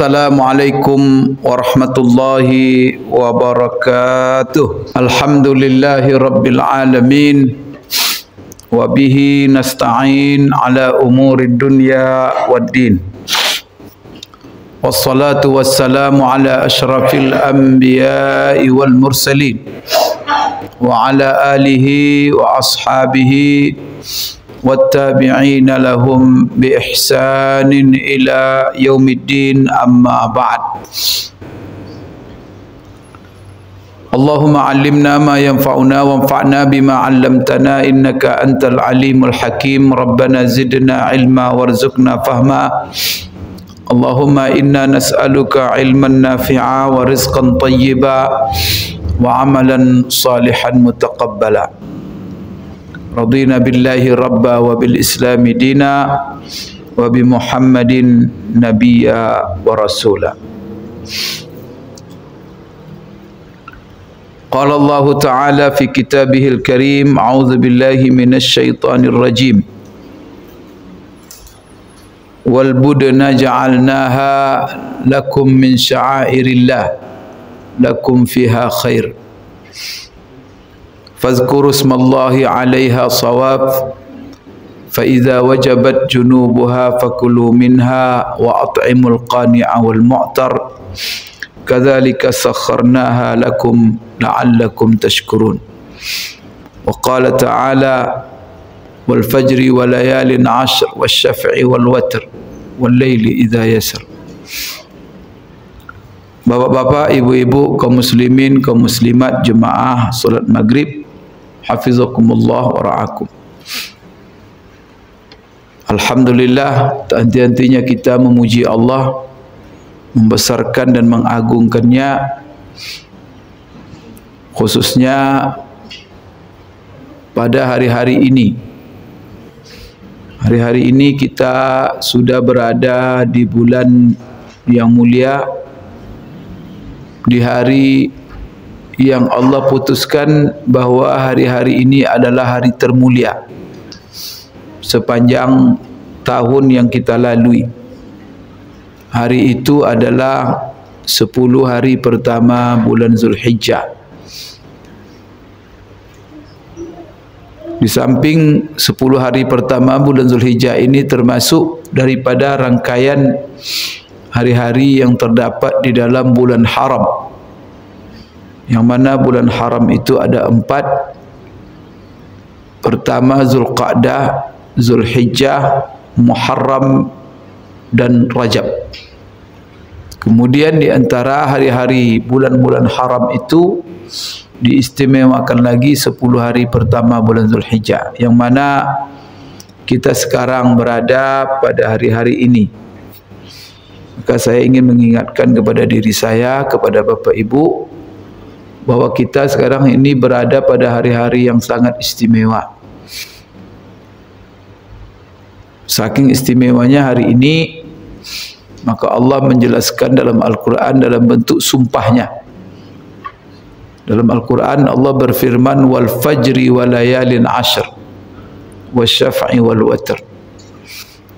Assalamualaikum warahmatullahi wabarakatuh. Alhamdulillahi rabbil alamin. Wa bihi nasta'in ala umurid dunya waddin. Wassalatu wassalamu ala ashrafil anbiya'i wal mursalin. Wa ala alihi wa ashabihi والتابعين لهم بإحسان إلى يوم الدين أما بعد اللهم علمنا ما ينفعنا وانفعنا بما علمتنا إنك أنت العليم الحكيم ربنا زدنا علما وارزقنا فهما اللهم إنا نسألك علما نافعا ورزقا طيبا وعملا صالحا متقبلا رضينا بالله ربا وبالإسلام دينا وبمحمد نبيا ورسولا قال الله تعالى في كتابه الكريم أعوذ بالله من الشيطان الرجيم والبدن جعلناها لكم من شعائر الله لكم فيها خير فاذكروا اسم الله عليها صواب فإذا وجبت جنوبها فكلوا منها وأطعموا القانع والمعتر كذلك سخرناها لكم لعلكم تشكرون وقال تعالى والفجر وليال عشر والشفع والوتر والليل إذا يسر. Bapak-bapak, ibu-ibu, kaum muslimin, kaum muslimat, jemaah solat maghrib, hafizakumullah wa ra'akum. Alhamdulillah, tak henti-hentinya kita memuji Allah, membesarkan dan mengagungkannya, khususnya pada hari-hari ini. Hari-hari ini kita sudah berada di bulan yang mulia, di hari yang Allah putuskan bahawa hari-hari ini adalah hari termulia sepanjang tahun yang kita lalui. Hari itu adalah 10 hari pertama bulan Zulhijjah. Di samping 10 hari pertama bulan Zulhijjah ini termasuk daripada rangkaian hari-hari yang terdapat di dalam bulan haram, yang mana bulan haram itu ada 4. Pertama Zulqa'dah, Zulhijjah, Muharram dan Rajab. Kemudian di antara hari-hari bulan-bulan haram itu diistimewakan lagi 10 hari pertama bulan Zulhijjah, yang mana kita sekarang berada pada hari-hari ini. Maka saya ingin mengingatkan kepada diri saya, kepada Bapak Ibu, bahawa kita sekarang ini berada pada hari-hari yang sangat istimewa. Saking istimewanya hari ini, maka Allah menjelaskan dalam Al-Quran dalam bentuk sumpahnya. Dalam Al-Quran Allah berfirman, wal fajri walayalin ashr wasyaf'i wal watr.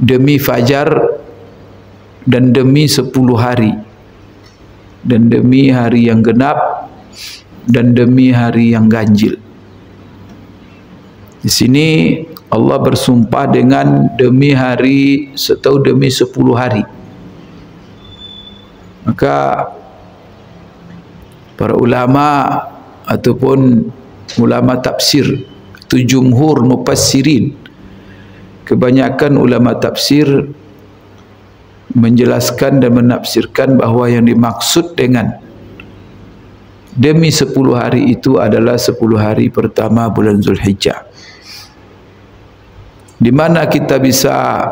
Demi fajar dan demi 10 hari, dan demi hari yang genap, dan demi hari yang ganjil. Di sini Allah bersumpah dengan demi hari atau demi 10 hari. Maka para ulama ataupun ulama tafsir, itu jumhur mufassirin, kebanyakan ulama tafsir menjelaskan dan menafsirkan bahawa yang dimaksud dengan demi 10 hari itu adalah 10 hari pertama bulan Zulhijjah. Di mana kita bisa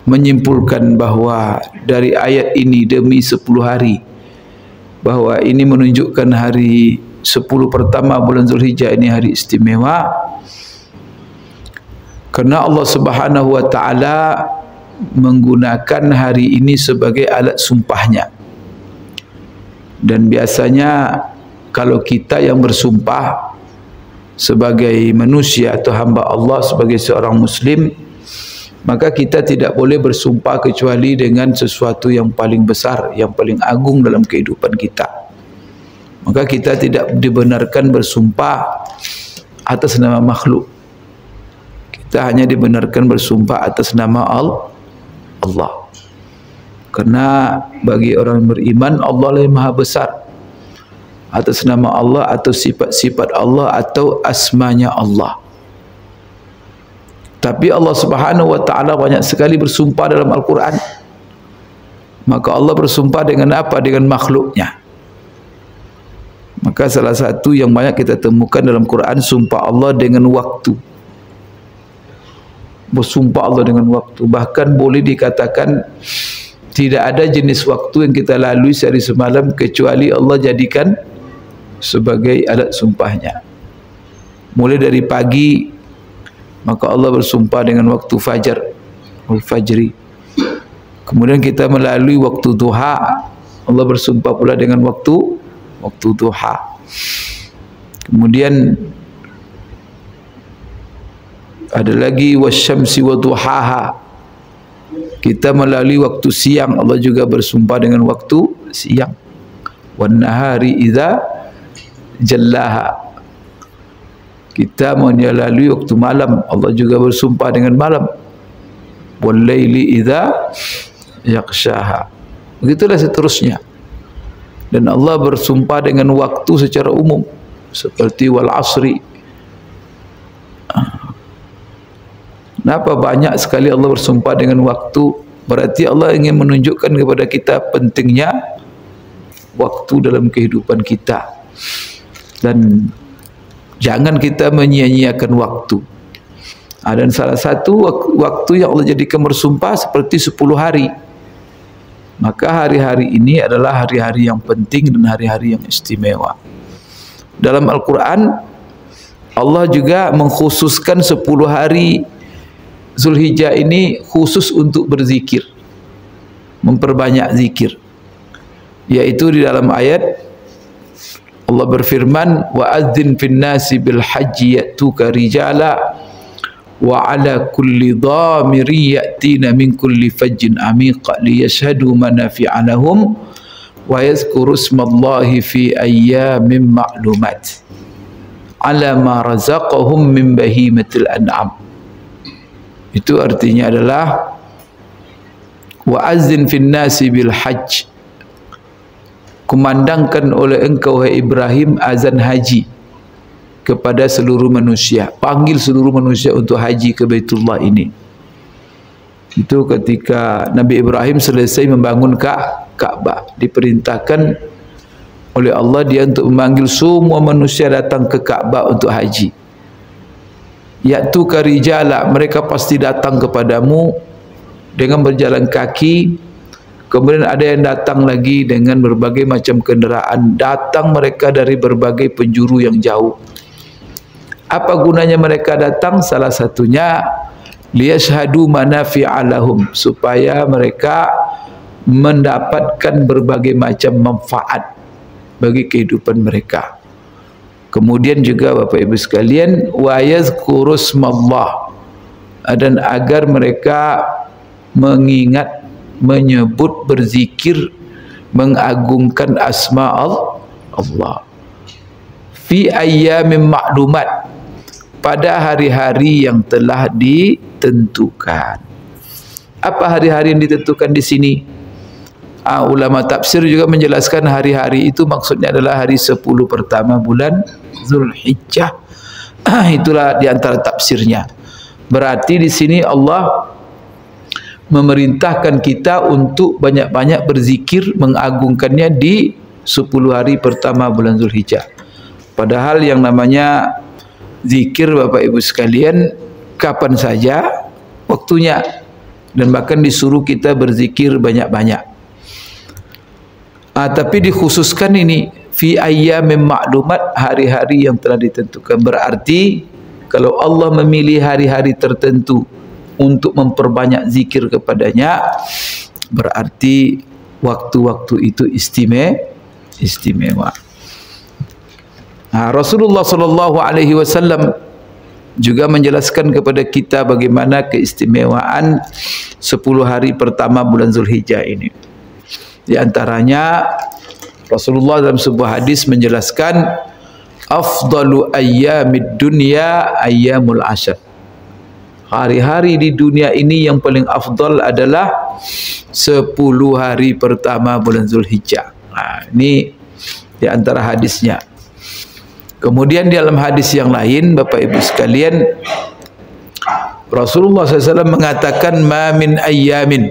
menyimpulkan bahawa dari ayat ini demi 10 hari, bahawa ini menunjukkan hari 10 pertama bulan Zulhijjah ini hari istimewa, kerana Allah Subhanahu wa taala menggunakan hari ini sebagai alat sumpahnya. Dan biasanya kalau kita yang bersumpah sebagai manusia atau hamba Allah, sebagai seorang muslim, maka kita tidak boleh bersumpah kecuali dengan sesuatu yang paling besar, yang paling agung dalam kehidupan kita. Maka kita tidak dibenarkan bersumpah atas nama makhluk. Kita hanya dibenarkan bersumpah atas nama Allah. Karena bagi orang yang beriman, Allah lah yang maha besar. Atas nama Allah atau sifat-sifat Allah atau asmanya Allah. Tapi Allah Subhanahu wa taala banyak sekali bersumpah dalam Al-Quran. Maka Allah bersumpah dengan apa? Dengan makhluknya. Maka salah satu yang banyak kita temukan dalam Quran, sumpah Allah dengan waktu. Bersumpah Allah dengan waktu. Bahkan boleh dikatakan tidak ada jenis waktu yang kita lalui sehari semalam kecuali Allah jadikan sebagai alat sumpahnya. Mulai dari pagi, maka Allah bersumpah dengan waktu fajar, al-fajri. Kemudian kita melalui waktu duha, Allah bersumpah pula dengan waktu duha. Kemudian ada lagi wasyamsi wa duhaha. Kita melalui waktu siang, Allah juga bersumpah dengan waktu siang. Wan nahari idza jallaha. Kita melalui waktu malam, Allah juga bersumpah dengan malam. Wal laili idza yaghshaha. Begitulah seterusnya. Dan Allah bersumpah dengan waktu secara umum seperti wal asri. Kenapa banyak sekali Allah bersumpah dengan waktu? Berarti Allah ingin menunjukkan kepada kita pentingnya waktu dalam kehidupan kita. Dan jangan kita menyia-nyiakan waktu. Dan salah satu waktu yang Allah jadikan bersumpah seperti 10 hari. Maka hari-hari ini adalah hari-hari yang penting dan hari-hari yang istimewa. Dalam Al-Quran, Allah juga mengkhususkan 10 hari Zulhijjah ini khusus untuk berzikir, memperbanyak zikir. Yaitu di dalam ayat Allah berfirman, wa adzin fin nasi bil hajji ya'tuka rijala wa ala kulli dhamirin ya'tina min kulli fajjin amiq liyashhadu manafi'a lahum wa yadhkuru ismallahi fi ayyamin ma'lumat ala ma razaqahum min bahimatil an'am. Itu artinya adalah wa adzin fin nasi bil hajj. Kumandangkan oleh engkau wahai Ibrahim azan haji kepada seluruh manusia. Panggil seluruh manusia untuk haji ke Baitullah ini. Itu ketika Nabi Ibrahim selesai membangun Ka'bah, diperintahkan oleh Allah dia untuk memanggil semua manusia datang ke Ka'bah untuk haji. Ya'tuka rijala, mereka pasti datang kepadamu dengan berjalan kaki. Kemudian ada yang datang lagi dengan berbagai macam kenderaan. Datang mereka dari berbagai penjuru yang jauh. Apa gunanya mereka datang? Salah satunya liyashhadu manafi'a lahum, supaya mereka mendapatkan berbagai macam manfaat bagi kehidupan mereka. Kemudian juga Bapak Ibu sekalian, wa yazkuru ismallah, dan agar mereka mengingat, menyebut, berzikir, mengagungkan asma Allah. Fi ayyamin ma'lumat, pada hari-hari yang telah ditentukan. Apa hari-hari yang ditentukan di sini? Ulama tafsir juga menjelaskan hari-hari itu maksudnya adalah hari 10 pertama bulan Zulhijjah. Itulah di antara tafsirnya. Berarti di sini Allah memerintahkan kita untuk banyak-banyak berzikir, mengagungkannya di 10 hari pertama bulan Zulhijjah. Padahal yang namanya zikir Bapak Ibu sekalian kapan saja waktunya, dan bahkan disuruh kita berzikir banyak-banyak. Tapi dikhususkan ini fi ayyamin ma'lumat, hari-hari yang telah ditentukan. Berarti kalau Allah memilih hari-hari tertentu untuk memperbanyak zikir kepadanya, berarti waktu-waktu itu istimewa. Rasulullah sallallahu alaihi wasallam juga menjelaskan kepada kita bagaimana keistimewaan 10 hari pertama bulan Zulhijjah ini. Di antaranya Rasulullah dalam sebuah hadis menjelaskan afdalu ayyamid dunya ayyamul ashr. Hari-hari di dunia ini yang paling afdal adalah 10 hari pertama bulan Zulhijjah. Ini di antara hadisnya. Kemudian di dalam hadis yang lain, Bapak Ibu sekalian, Rasulullah SAW mengatakan ma min ayyamin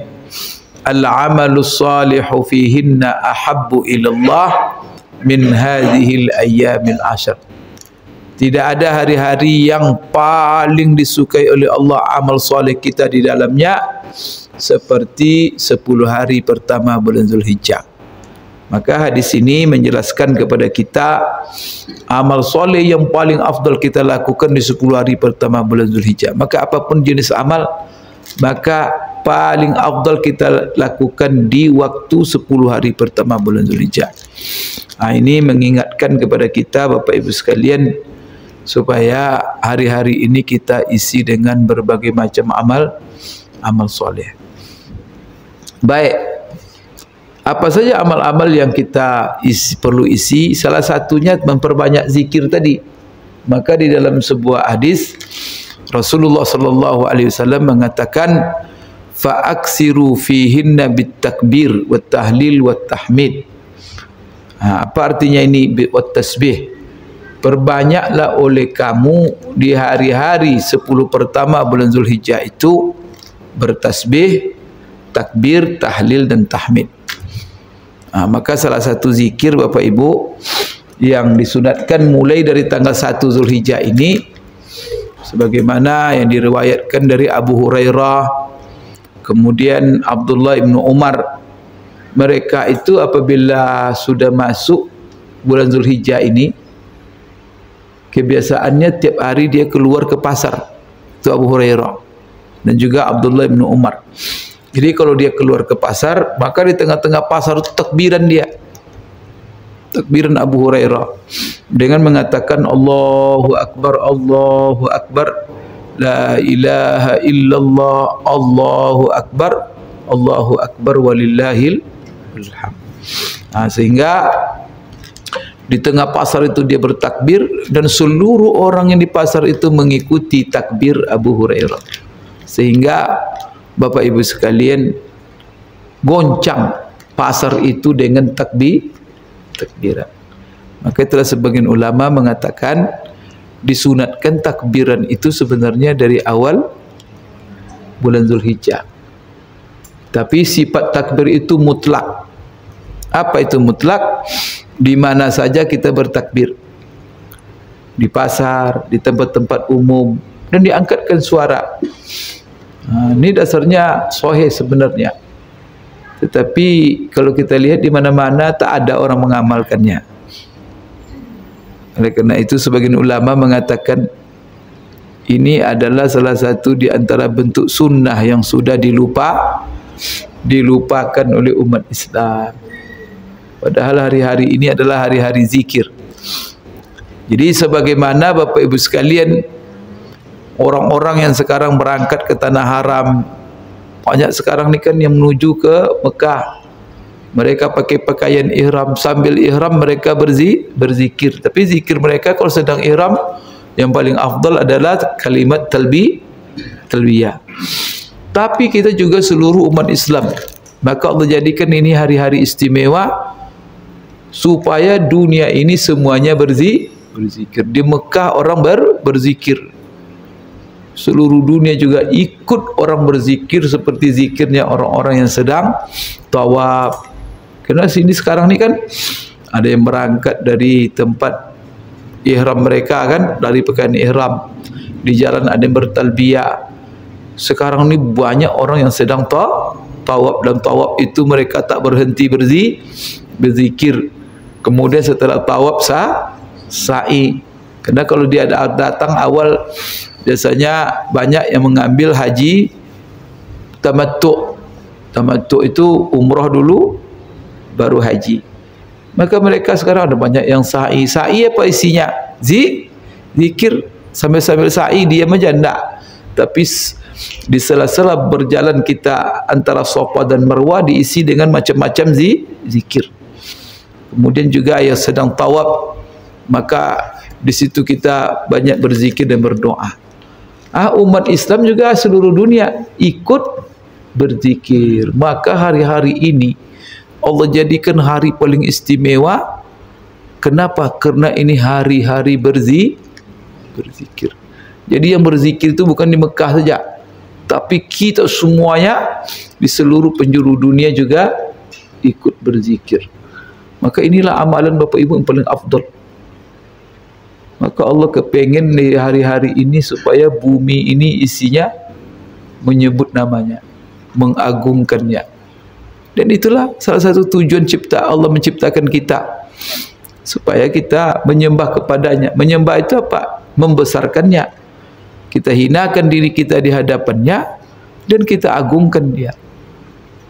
al-amalu salihu fihinna ahabbu ilallah min hadhil ayyamil ashr. Tidak ada hari-hari yang paling disukai oleh Allah amal soleh kita di dalamnya seperti 10 hari pertama bulan Zulhijjah. Maka hadis ini menjelaskan kepada kita amal soleh yang paling afdal kita lakukan di 10 hari pertama bulan Zulhijjah. Maka apapun jenis amal, maka paling afdal kita lakukan di waktu 10 hari pertama bulan Zulhijjah. Ini mengingatkan kepada kita Bapak Ibu sekalian, supaya hari-hari ini kita isi dengan berbagai macam amal soleh. Baik, apa saja amal-amal yang kita perlu isi? Salah satunya memperbanyak zikir tadi. Maka di dalam sebuah hadis Rasulullah sallallahu alaihi wasallam mengatakan fa'aksiru fihinna bitakbir wat tahlil wat tahmid. Apa artinya ini wat tasbih? Perbanyaklah oleh kamu di hari-hari 10 pertama bulan Zulhijjah itu bertasbih, takbir, tahlil dan tahmid. Maka salah satu zikir Bapak Ibu yang disunatkan mulai dari tanggal 1 Zulhijjah ini, sebagaimana yang diriwayatkan dari Abu Hurairah, kemudian Abdullah ibn Umar, mereka itu apabila sudah masuk bulan Zulhijjah ini, kebiasaannya tiap hari dia keluar ke pasar. Itu Abu Hurairah dan juga Abdullah bin Umar. Jadi kalau dia keluar ke pasar, maka di tengah-tengah pasar itu takbiran dia. Takbiran Abu Hurairah dengan mengatakan Allahu Akbar, Allahu Akbar, La ilaha illallah, Allahu Akbar, Allahu Akbar walillahil hamd. Sehingga di tengah pasar itu dia bertakbir dan seluruh orang yang di pasar itu mengikuti takbir Abu Hurairah. Sehingga Bapak Ibu sekalian goncang pasar itu dengan takbiran. Maka itulah sebagian ulama mengatakan disunatkan takbiran itu sebenarnya dari awal bulan Zulhijjah. Tapi sifat takbir itu mutlak. Apa itu mutlak? Di mana saja kita bertakbir, di pasar, di tempat-tempat umum, dan diangkatkan suara. Ini dasarnya sahih sebenarnya. Tetapi kalau kita lihat di mana-mana tak ada orang mengamalkannya. Oleh karena itu sebagian ulama mengatakan ini adalah salah satu di antara bentuk sunnah yang sudah dilupakan oleh umat Islam. Padahal hari-hari ini adalah hari-hari zikir. Jadi sebagaimana Bapak Ibu sekalian, orang-orang yang sekarang berangkat ke tanah haram, banyak sekarang ni kan yang menuju ke Mekah. Mereka pakai pakaian ihram, sambil ihram mereka berzikir. Tapi zikir mereka kalau sedang ihram, yang paling afdal adalah kalimat talbiyah. Tapi kita juga seluruh umat Islam, maka Allah jadikan ini hari-hari istimewa supaya dunia ini semuanya berzikir. Di Mekah orang berzikir, seluruh dunia juga ikut orang berzikir seperti zikirnya orang-orang yang sedang tawaf. Karena sini sekarang ni kan ada yang berangkat dari tempat ihram mereka kan, dari pakaian ihram, di jalan ada yang bertalbiyah. Sekarang ni banyak orang yang sedang tawaf, dan tawaf itu mereka tak berhenti berzikir. Kemudian setelah tawaf sa'i. Karena kalau dia datang awal, biasanya banyak yang mengambil haji tamattu'. Tamattu' itu umrah dulu baru haji. Maka mereka sekarang ada banyak yang sa'i. Sa'i apa isinya? Zikir. Sambil-sambil sa'i diam aja enggak. Tapi di sela-sela berjalan kita antara Safa dan Marwah diisi dengan macam-macam zikir. Kemudian juga yang sedang tawaf, maka di situ kita banyak berzikir dan berdoa. Umat Islam juga seluruh dunia ikut berzikir. Maka hari-hari ini Allah jadikan hari paling istimewa. Kenapa? Karena ini hari-hari berzikir. Jadi yang berzikir itu bukan di Mekah saja, tapi kita semuanya di seluruh penjuru dunia juga ikut berzikir. Maka inilah amalan Bapak Ibu yang paling afdal. Maka Allah kepengen di hari-hari ini supaya bumi ini isinya menyebut namanya, mengagungkannya. Dan itulah salah satu tujuan cipta Allah menciptakan kita, supaya kita menyembah kepadanya. Menyembah itu apa? Membesarkannya. Kita hinakan diri kita di hadapannya dan kita agungkan dia.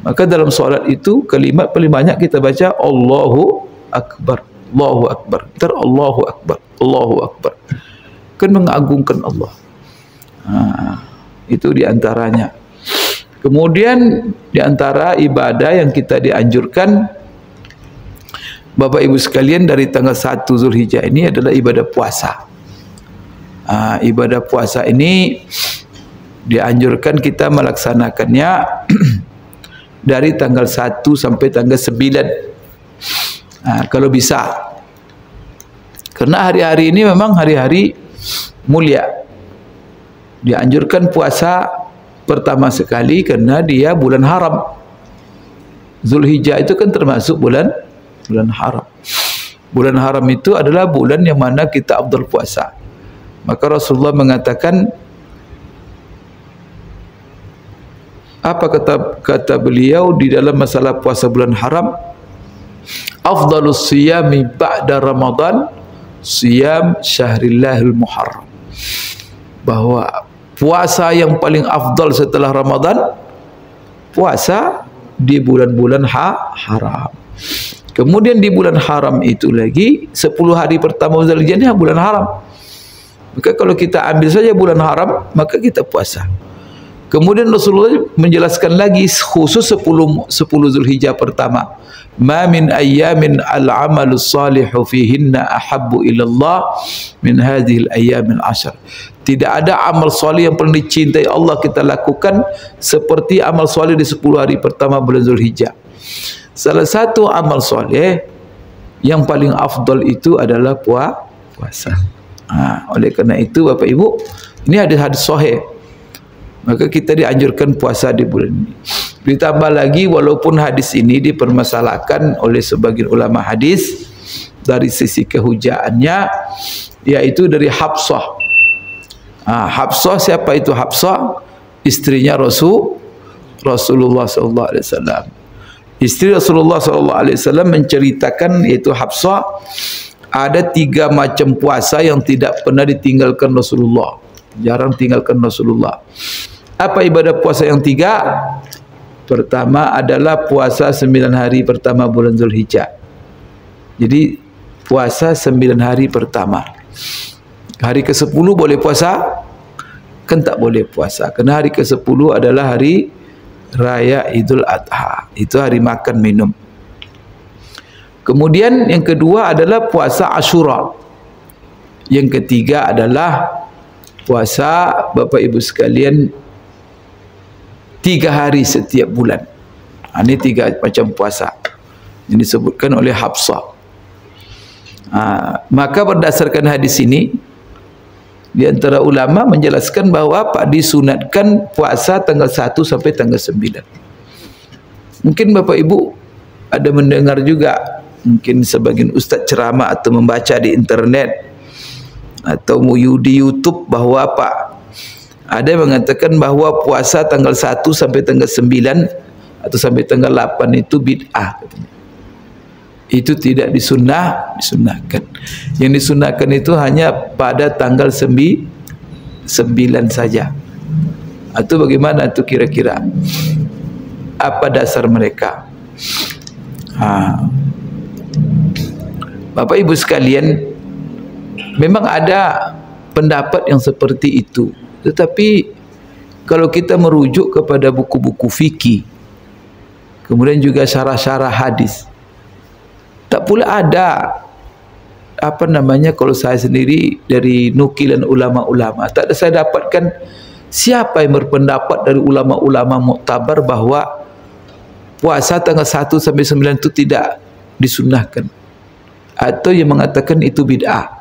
Maka dalam solat itu kalimat paling banyak kita baca Allahu Akbar, Allahu Akbar. Allahu Akbar, Allahu Akbar. Kan mengagungkan Allah. Itu diantaranya. Kemudian diantara ibadah yang kita dianjurkan Bapak Ibu sekalian dari tanggal 1 Zulhijjah ini adalah ibadah puasa. Ibadah puasa ini dianjurkan kita melaksanakannya dari tanggal 1 sampai tanggal 9. Kalau bisa. Karena hari-hari ini memang hari-hari mulia. Dianjurkan puasa pertama sekali karena dia bulan haram. Zulhijjah itu kan termasuk bulan haram. Bulan haram itu adalah bulan yang mana kita afdal puasa. Maka Rasulullah mengatakan, apa kata beliau di dalam masalah puasa bulan haram? Afdalus siyami ba'da Ramadan siyam syahrillahil muharram. Bahwa puasa yang paling afdal setelah Ramadan, puasa di bulan-bulan haram. Kemudian di bulan haram itu lagi 10 hari pertama Zulhijjah bulan haram. Maka kalau kita ambil saja bulan haram, maka kita puasa. Kemudian Rasulullah menjelaskan lagi khusus 10 Zulhijjah pertama. Ma min ayyamin al-amalu salihu fihinna ahabbu ilallah min hadhil ayyamil ashar. Tidak ada amal salih yang paling dicintai Allah kita lakukan seperti amal salih di 10 hari pertama bulan Zulhijjah. Salah satu amal salih yang paling afdal itu adalah puasa. Oleh kerana itu Bapak Ibu, ini ada hadis sahih. Maka kita dianjurkan puasa di bulan ini. Ditambah lagi walaupun hadis ini dipermasalahkan oleh sebagian ulama hadis dari sisi kehujaannya, yaitu dari Hafsah. Hafsah, siapa itu Hafsah? Istrinya Rasulullah sallallahu alaihi wasallam. Istri Rasulullah sallallahu alaihi wasallam menceritakan, yaitu Hafsah, ada 3 macam puasa yang tidak pernah ditinggalkan Rasulullah. Jarang tinggalkan Rasulullah. Apa ibadah puasa yang 3? Pertama adalah puasa 9 hari pertama bulan Zulhijjah. Jadi puasa 9 hari pertama. Hari ke-10 boleh puasa? Kan tak boleh puasa. Kerana hari ke-10 adalah hari Raya Idul Adha. Itu hari makan minum. Kemudian yang kedua adalah puasa Ashura. Yang ketiga adalah puasa Bapak Ibu sekalian 3 hari setiap bulan. Ini 3 macam puasa yang disebutkan oleh Hafsah. Maka berdasarkan hadis ini, di antara ulama menjelaskan bahawa disunatkan puasa tanggal 1 sampai tanggal 9. Mungkin Bapak Ibu ada mendengar juga, mungkin sebagian ustaz ceramah atau membaca di internet atau di YouTube bahawa ada yang mengatakan bahawa puasa tanggal 1 sampai tanggal 9 atau sampai tanggal 8 itu bid'ah katanya. Itu tidak disunahkan. Yang disunahkan itu hanya pada tanggal 9 saja. Atau bagaimana itu kira-kira? Apa dasar mereka? Bapak Ibu sekalian, memang ada pendapat yang seperti itu. Tetapi kalau kita merujuk kepada buku-buku fikih, kemudian juga syarah-syarah hadis, tak pula ada kalau saya sendiri dari nukilan ulama-ulama, tak ada saya dapatkan siapa yang berpendapat dari ulama-ulama muktabar bahawa puasa tanggal 1 sampai 9 itu tidak disunnahkan, atau yang mengatakan itu bid'ah,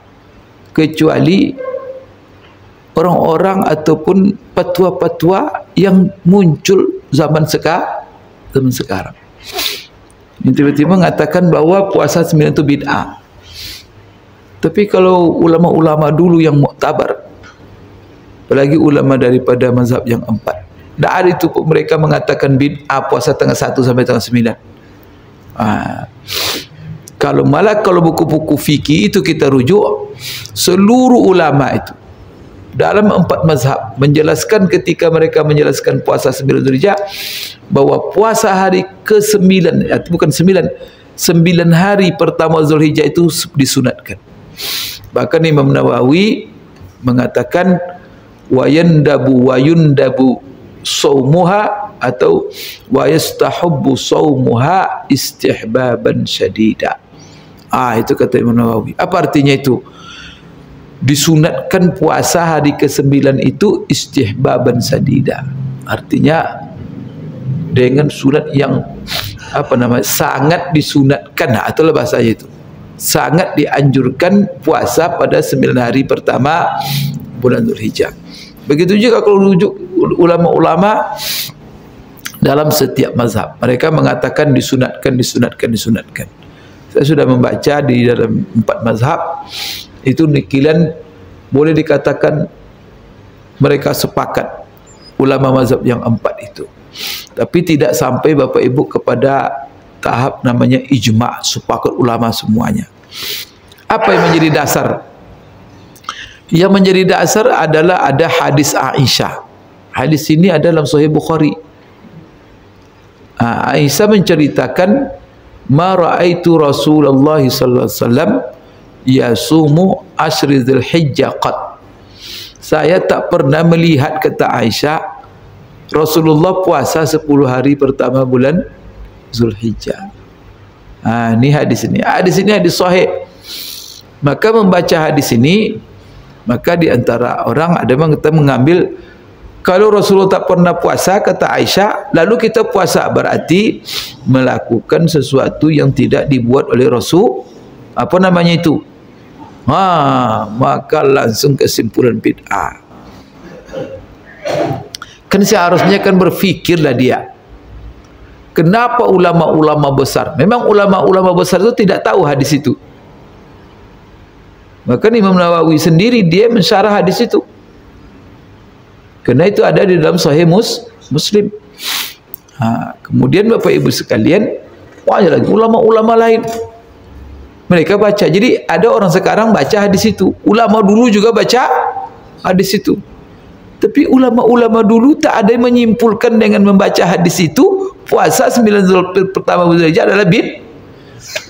kecuali orang-orang ataupun fatwa-fatwa yang muncul zaman sekarang. Yang tiba-tiba mengatakan bahawa puasa 9 itu bid'ah. Tapi kalau ulama-ulama dulu yang muktabar, apalagi ulama daripada mazhab yang 4, tak ada itu mereka mengatakan bid'ah puasa tanggal 1 sampai tanggal 9. Kalau buku-buku fikih itu kita rujuk, seluruh ulama itu dalam 4 mazhab menjelaskan ketika mereka menjelaskan puasa 9 Zulhijjah bahawa puasa hari ke-9, bukan 9 hari pertama Zulhijjah itu disunatkan. Bahkan Imam Nawawi mengatakan wayundabu saumuha atau wayastahubbu saumuha istihbaban syadida. Itu kata Imam Nawawi. Apa artinya itu? Disunatkan puasa hari ke-9 itu istihbaban sadida. Artinya dengan sunat yang sangat disunatkan. Itulah bahasanya itu. Sangat dianjurkan puasa pada 9 hari pertama bulan Zulhijjah. Begitu juga kalau rujuk ulama-ulama dalam setiap mazhab, mereka mengatakan disunatkan. Saya sudah membaca di dalam 4 mazhab itu nukilan, boleh dikatakan mereka sepakat ulama mazhab yang 4 itu, tapi tidak sampai Bapak Ibu kepada tahap namanya ijma', sepakat ulama semuanya. Apa yang menjadi dasar? Yang menjadi dasar adalah ada hadis Aisyah. Hadis ini ada dalam Sahih Bukhari. Aisyah menceritakan, ma ra'aitu Rasulullah sallallahu alaihi wasallam yasumu ashri Dzulhijjah qat. Saya tak pernah melihat, kata Aisyah, Rasulullah puasa 10 hari pertama bulan Zulhijjah. Ini hadis ini. Hadis ini hadis sahih. Maka membaca hadis ini, maka di antara orang ada yang kita mengambil, kalau Rasulullah tak pernah puasa, kata Aisyah, lalu kita puasa, berarti melakukan sesuatu yang tidak dibuat oleh Rasul. Apa namanya itu? Maka langsung kesimpulan bid'ah. Kan seharusnya kan berfikirlah dia. Kenapa ulama-ulama besar? Memang ulama-ulama besar itu tidak tahu hadis itu. Maka Imam Nawawi sendiri dia mensyarah hadis itu. Karena itu ada di dalam Sahih Muslim. Kemudian Bapak Ibu sekalian, ada lagi ulama-ulama lain. Mereka baca. Jadi ada orang sekarang baca hadis itu. Ulama dulu juga baca hadis itu. Tapi ulama-ulama dulu tak ada yang menyimpulkan dengan membaca hadis itu puasa 9 pertama Zulhijjah adalah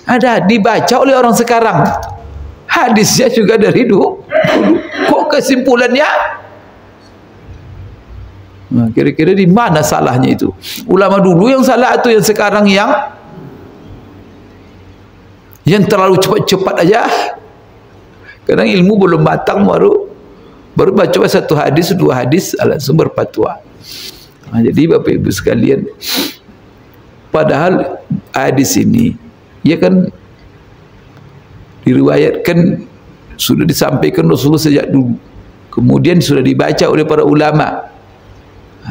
ada dibaca oleh orang sekarang. Hadisnya juga dari dulu. Kok kesimpulannya? Kira-kira di mana salahnya itu? Ulama dulu yang salah atau yang sekarang yang terlalu cepat-cepat aja? Kadang ilmu belum matang baru baca satu hadis, 2 hadis langsung berfatwa. Jadi Bapak Ibu sekalian, padahal hadis ini ya kan diriwayatkan, sudah disampaikan Rasulullah sejak dulu, kemudian sudah dibaca oleh para ulama.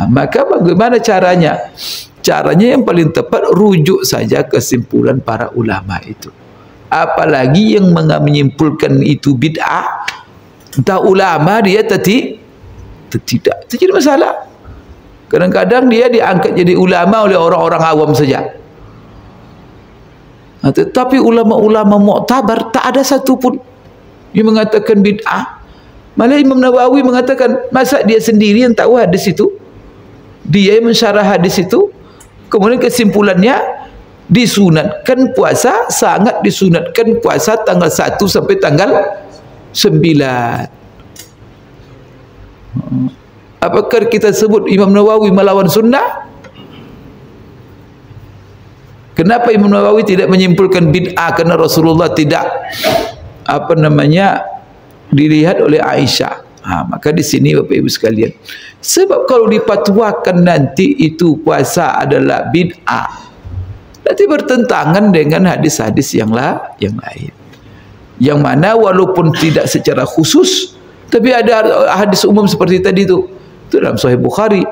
Maka bagaimana caranya? Caranya yang paling tepat rujuk saja kesimpulan para ulama itu. Apalagi yang menyimpulkan itu bid'ah, entah ulama dia tidak, itu jadi masalah. Kadang-kadang dia diangkat jadi ulama oleh orang-orang awam saja. Tetapi ulama-ulama muktabar tak ada satu pun yang mengatakan bid'ah. Malah Imam Nawawi mengatakan, masa dia sendiri yang tahu hadis itu, dia yang mensyarah hadis itu, kemudian kesimpulannya disunatkan puasa, sangat disunatkan puasa tanggal 1 sampai tanggal 9. Apakah kita sebut Imam Nawawi melawan sunnah? Kenapa Imam Nawawi tidak menyimpulkan bid'ah? Karena Rasulullah tidak dilihat oleh Aisyah. Maka di sini Bapak Ibu sekalian, sebab kalau dipatwakan nanti itu puasa adalah bid'ah, nanti bertentangan dengan hadis-hadis yang lain. Yang mana walaupun tidak secara khusus, tapi ada hadis umum seperti tadi itu dalam Sahih Bukhari.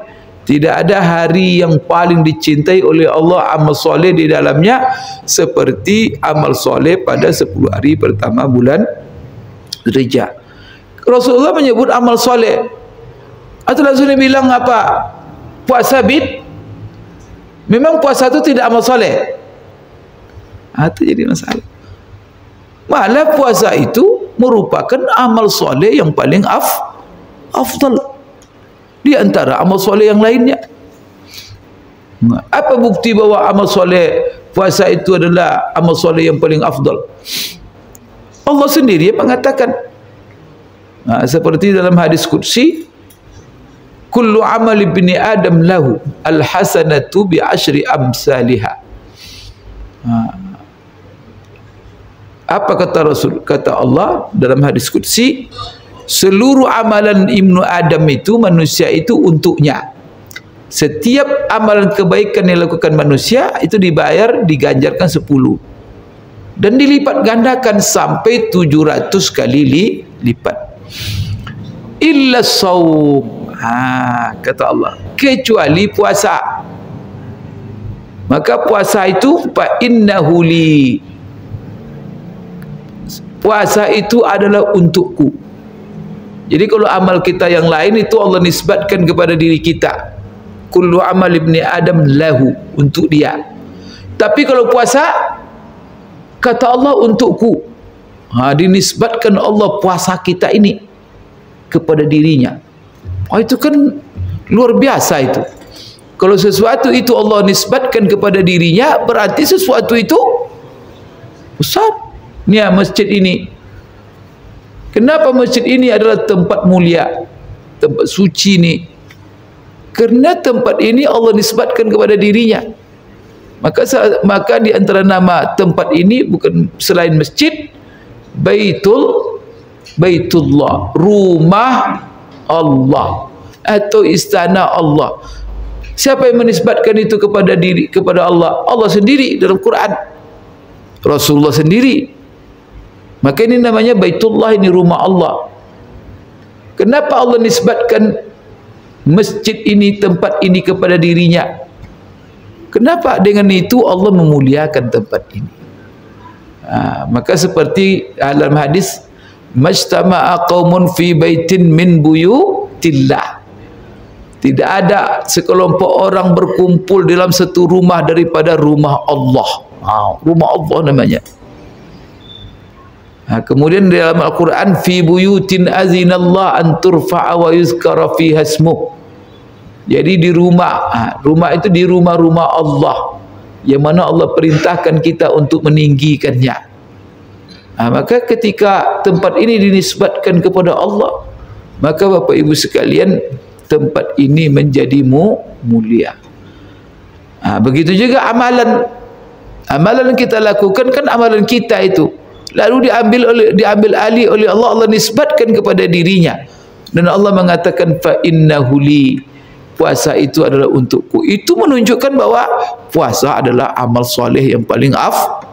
Tidak ada hari yang paling dicintai oleh Allah amal soleh di dalamnya seperti amal soleh pada 10 hari pertama bulan Dzulhijjah. Rasulullah menyebut amal soleh, atau langsung dia bilang apa? Puasa bid? Memang puasa itu tidak amal soleh? Itu jadi masalah. Malah puasa itu merupakan amal soleh yang paling afdal di antara amal soleh yang lainnya. Apa bukti bahwa amal soleh puasa itu adalah amal soleh yang paling afdal? Allah sendiri mengatakan, seperti dalam hadis qudsi, kullu amal ibni adam lahu al-hasanatu bi asyri amsalihha. Apa kata Rasul? Kata Allah dalam hadis qudsi, seluruh amalan ibnu Adam itu, manusia itu untuknya. Setiap amalan kebaikan yang dilakukan manusia itu dibayar, diganjarkan 10 dan dilipat gandakan sampai 700 kali lipat. Illa saum, kata Allah, kecuali puasa. Maka puasa itu fa innahu li, puasa itu adalah untukku. Jadi kalau amal kita yang lain itu Allah nisbatkan kepada diri kita. Kullu amal ibni Adam lahu, untuk dia. Tapi kalau puasa, kata Allah untukku. Dinisbatkan Allah puasa kita ini kepada dirinya. Itu kan luar biasa itu. Kalau sesuatu itu Allah nisbatkan kepada dirinya, berarti sesuatu itu besar. Ni masjid ini, kenapa masjid ini adalah tempat mulia, tempat suci ni? Kerana tempat ini Allah nisbatkan kepada dirinya. Maka di antara nama tempat ini bukan selain masjid, Baitullah, rumah Allah atau istana Allah. Siapa yang menisbatkan itu kepada Allah? Allah sendiri dalam Quran, Rasulullah sendiri. Maka ini namanya Baitullah, ini rumah Allah. Kenapa Allah nisbatkan masjid ini, tempat ini kepada dirinya? Kenapa? Dengan itu Allah memuliakan tempat ini. Maka seperti dalam hadis, majtama'a qaumun fi baitin min buyutillah, tidak ada sekelompok orang berkumpul dalam satu rumah daripada rumah Allah. Rumah Allah namanya. Kemudian dalam Al-Quran, fi buyutin azinallah an turfa'a wa yuzkara fiha ismuh. Jadi di rumah, rumah itu di rumah-rumah Allah yang mana Allah perintahkan kita untuk meninggikannya. Maka ketika tempat ini dinisbatkan kepada Allah, maka Bapak Ibu sekalian, tempat ini menjadi mulia. Begitu juga amalan yang kita lakukan, kan amalan kita itu lalu diambil alih oleh Allah, Allah nisbatkan kepada dirinya, dan Allah mengatakan fa innahu li, puasa itu adalah untukku. Itu menunjukkan bahwa puasa adalah amal soleh yang paling afdal.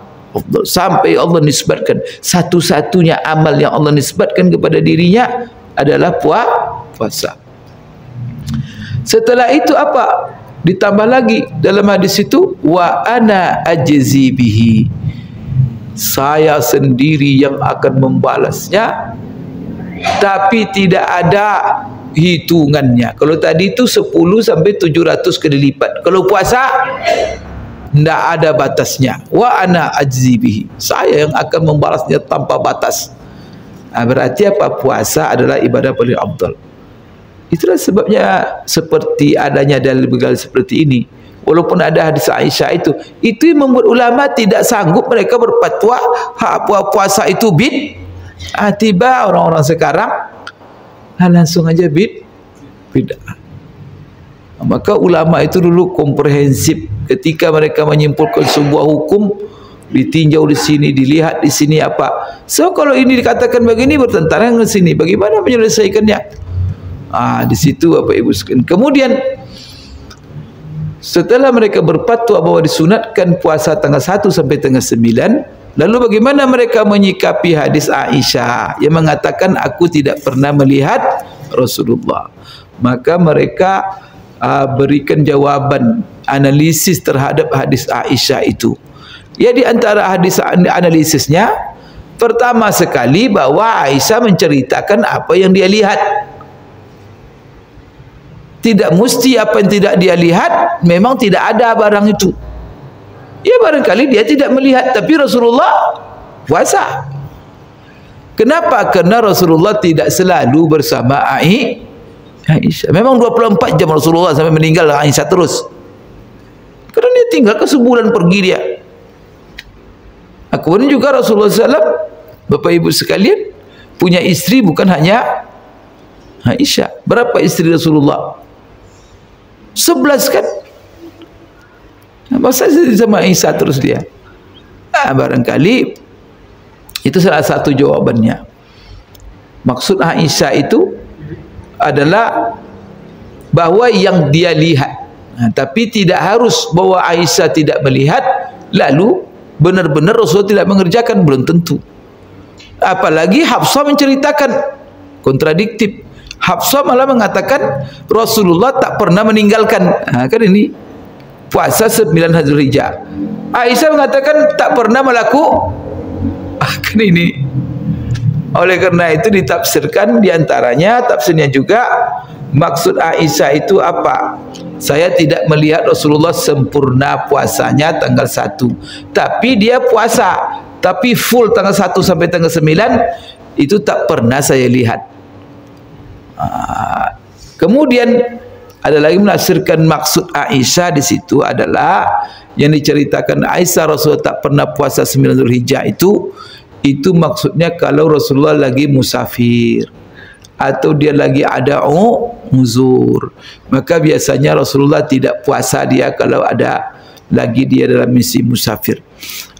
Sampai Allah nisbatkan satu-satunya amal yang Allah nisbatkan kepada dirinya adalah puasa. Setelah itu apa? Ditambah lagi dalam hadis itu, wa ana ajzi bihi, saya sendiri yang akan membalasnya, tapi tidak ada hitungannya. Kalau tadi itu 10 sampai 700 kali lipat. Kalau puasa tidak ada batasnya. Wa ana ajzi bihi, saya yang akan membalasnya tanpa batas. Berarti apa? Puasa adalah ibadah paling afdal. Itulah sebabnya seperti adanya dalil-dalil seperti ini. Walaupun ada hadis Aisyah itu yang membuat ulama tidak sanggup mereka berfatwa puasa itu bid. Tiba orang-orang sekarang langsung aja bid'ah. Maka ulama itu dulu komprehensif ketika mereka menyimpulkan sebuah hukum, ditinjau di sini, dilihat di sini apa. So kalau ini dikatakan begini bertentangan dengan sini, bagaimana menyelesaikannya? Di situ Bapak Ibu sekalian. Kemudian setelah mereka berfatwa bahwa disunatkan puasa tanggal 1 sampai tanggal 9, lalu bagaimana mereka menyikapi hadis Aisyah yang mengatakan aku tidak pernah melihat Rasulullah? Maka mereka berikan jawaban analisis terhadap hadis Aisyah itu. Ya, di antara hadis analisisnya, pertama sekali bahwa Aisyah menceritakan apa yang dia lihat. Tidak mesti apa yang tidak dia lihat memang tidak ada barang itu. Ya, barangkali dia tidak melihat tapi Rasulullah puasa. Kenapa? Karena Rasulullah tidak selalu bersama Aisyah. Memang 24 jam Rasulullah sampai meninggal Aisyah terus. Karena dia tinggal ke sebulan pergi dia. Kemudian juga Rasulullah SAW, Bapak Ibu sekalian, punya istri bukan hanya Aisyah. Berapa istri Rasulullah? 11 kan? Masa sama Aisyah terus dia? Barangkali itu salah satu jawabannya. Maksud Aisyah itu adalah bahwa yang dia lihat, tapi tidak harus bahwa Aisyah tidak melihat lalu benar-benar Rasulullah tidak mengerjakan, belum tentu. Apalagi Hafsah menceritakan kontradiktif. Hafsah malah mengatakan Rasulullah tak pernah meninggalkan. Kan ini puasa 9 Dzulhijjah. Aisyah mengatakan tak pernah melakukan. Kan ini. Oleh karena itu ditafsirkan diantaranya, tafsirnya juga maksud Aisyah itu apa? Saya tidak melihat Rasulullah sempurna puasanya tanggal 1. Tapi dia puasa, tapi full tanggal 1 sampai tanggal 9 itu tak pernah saya lihat. Kemudian ada lagi menafsirkan maksud Aisyah di situ adalah yang diceritakan Aisyah Rasulullah tak pernah puasa 9 Dzulhijjah itu maksudnya kalau Rasulullah lagi musafir atau dia lagi ada uzur, maka biasanya Rasulullah tidak puasa dia kalau ada lagi dia dalam misi musafir.